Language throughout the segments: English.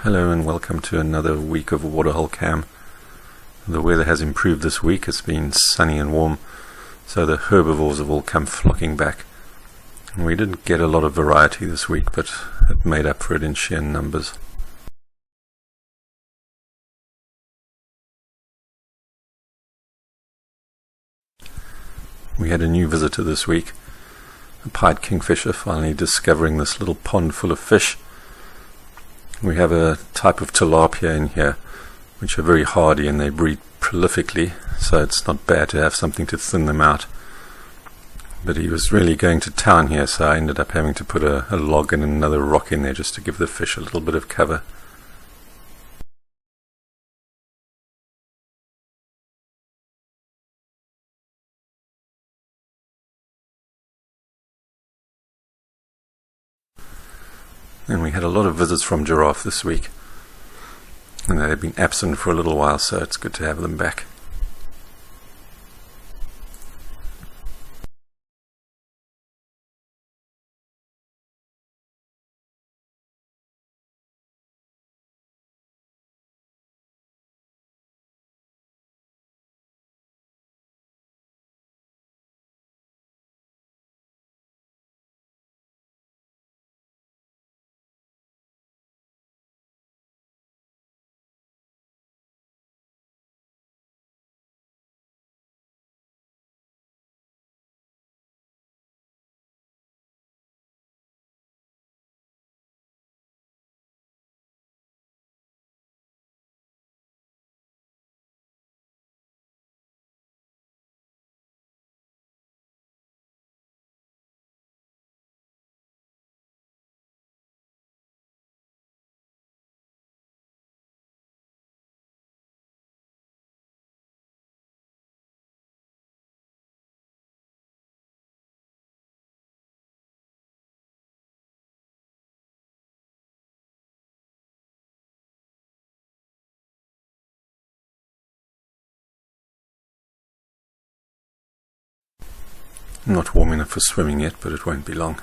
Hello and welcome to another week of Waterhole Cam. The weather has improved this week. It's been sunny and warm, so the herbivores have all come flocking back. And we didn't get a lot of variety this week, but it made up for it in sheer numbers. We had a new visitor this week, a pied kingfisher finally discovering this little pond full of fish. We have a type of tilapia in here which are very hardy and they breed prolifically, so it's not bad to have something to thin them out. But he was really going to town here, so I ended up having to put a log and another rock in there just to give the fish a little bit of cover. And we had a lot of visits from giraffe this week, and they've been absent for a little while, so it's good to have them back. Not warm enough for swimming yet, but it won't be long.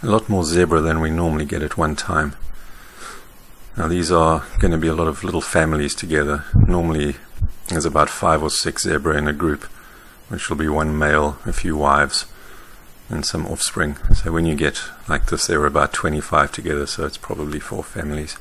A lot more zebra than we normally get at one time. Now these are going to be a lot of little families together. Normally there's about 5 or 6 zebra in a group, which will be one male, a few wives, and some offspring. So when you get like this, there are about 25 together, so it's probably 4 families.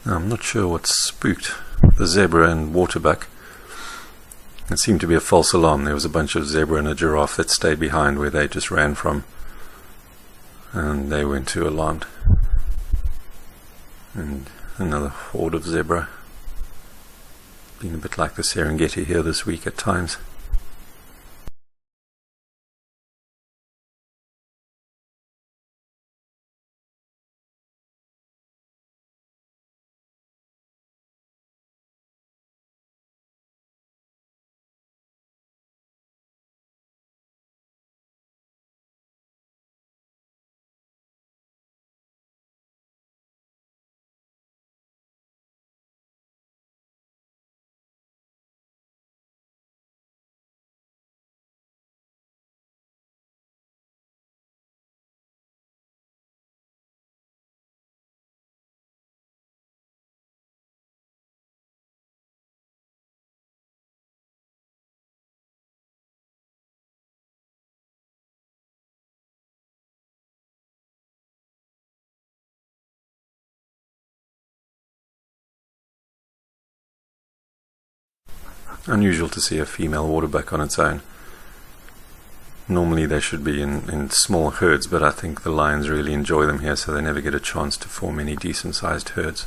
Now, I'm not sure what spooked the zebra and waterbuck. It seemed to be a false alarm. There was a bunch of zebra and a giraffe that stayed behind where they just ran from, and they weren't too alarmed. And another horde of zebra. Been a bit like the Serengeti here this week at times. Unusual to see a female waterbuck on its own. Normally they should be in small herds, but I think the lions really enjoy them here, so they never get a chance to form any decent sized herds.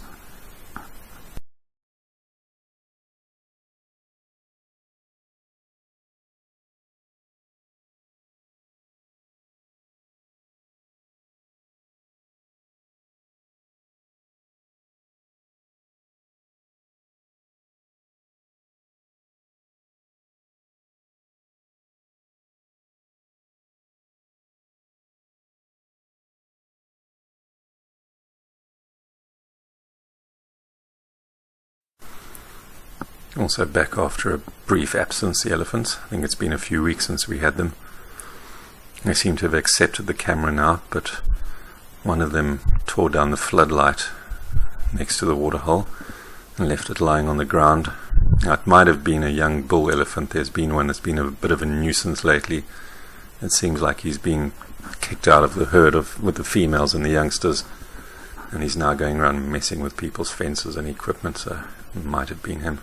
Also back after a brief absence, the elephants. I think it's been a few weeks since we had them. They seem to have accepted the camera now, but one of them tore down the floodlight next to the waterhole and left it lying on the ground. Now, it might have been a young bull elephant. There's been one that's been a bit of a nuisance lately. It seems like he's been kicked out of the herd with the females and the youngsters, and he's now going around messing with people's fences and equipment, so it might have been him.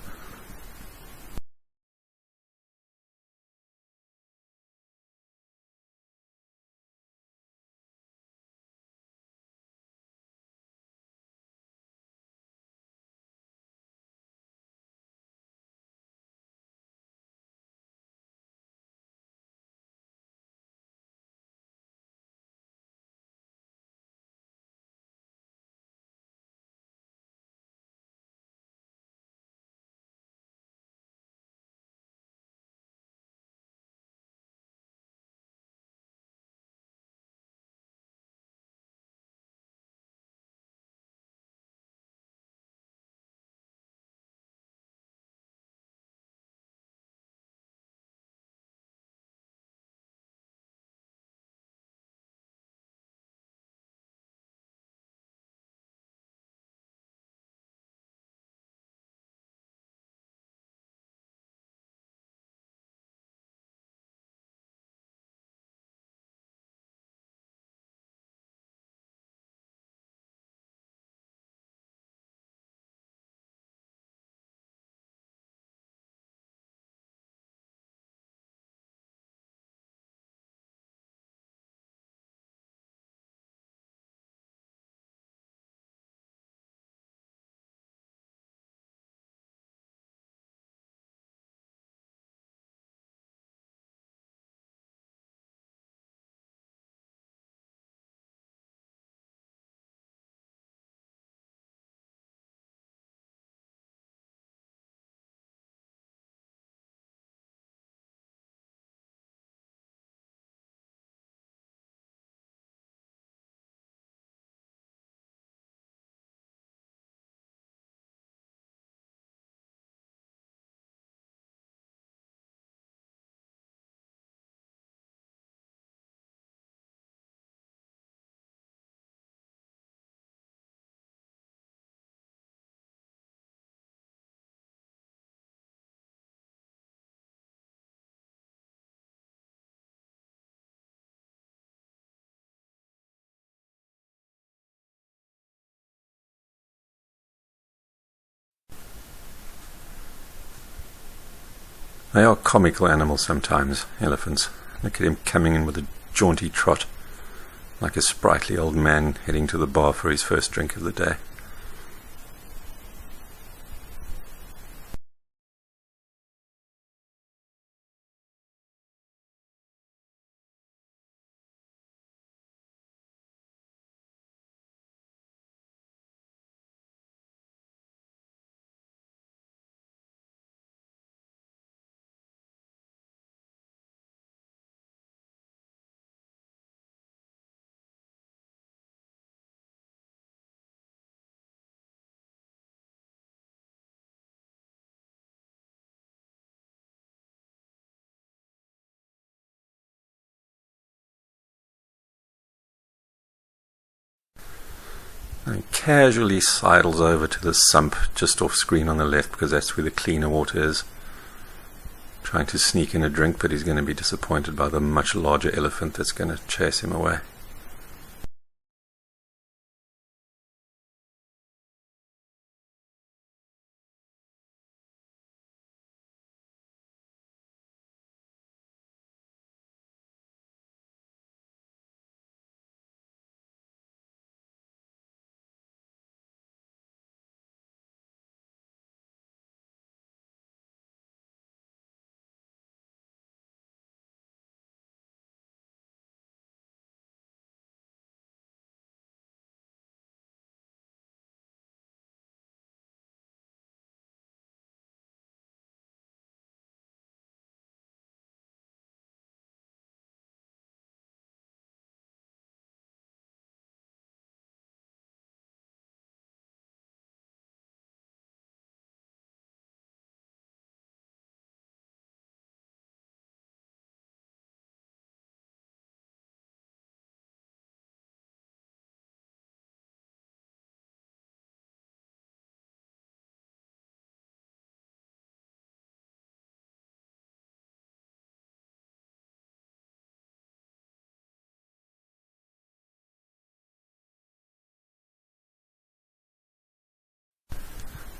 They are comical animals sometimes, elephants. Look at him coming in with a jaunty trot, like a sprightly old man heading to the bar for his first drink of the day. And casually sidles over to the sump just off screen on the left, because that's where the cleaner water is. Trying to sneak in a drink, but he's going to be disappointed by the much larger elephant that's going to chase him away.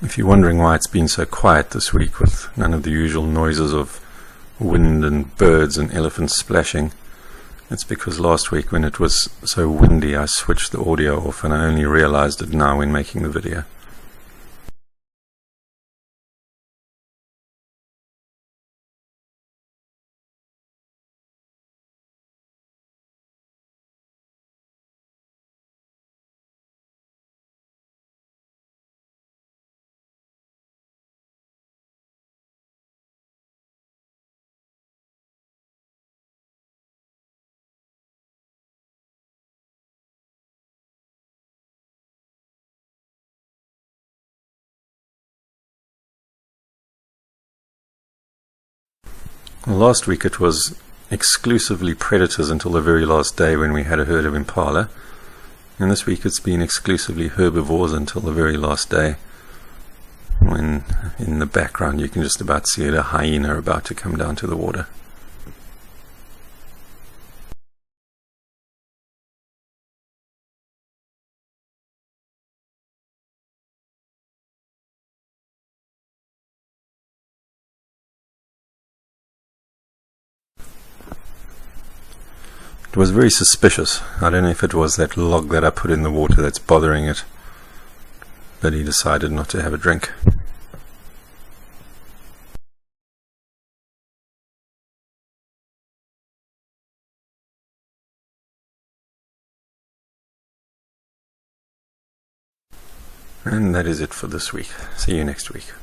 If you're wondering why it's been so quiet this week with none of the usual noises of wind and birds and elephants splashing, it's because last week when it was so windy I switched the audio off, and I only realized it now when making the video. Last week it was exclusively predators until the very last day when we had a herd of impala, and this week it's been exclusively herbivores until the very last day, when in the background you can just about see a hyena about to come down to the water. It was very suspicious. I don't know if it was that log that I put in the water that's bothering it, but he decided not to have a drink. And that is it for this week. See you next week.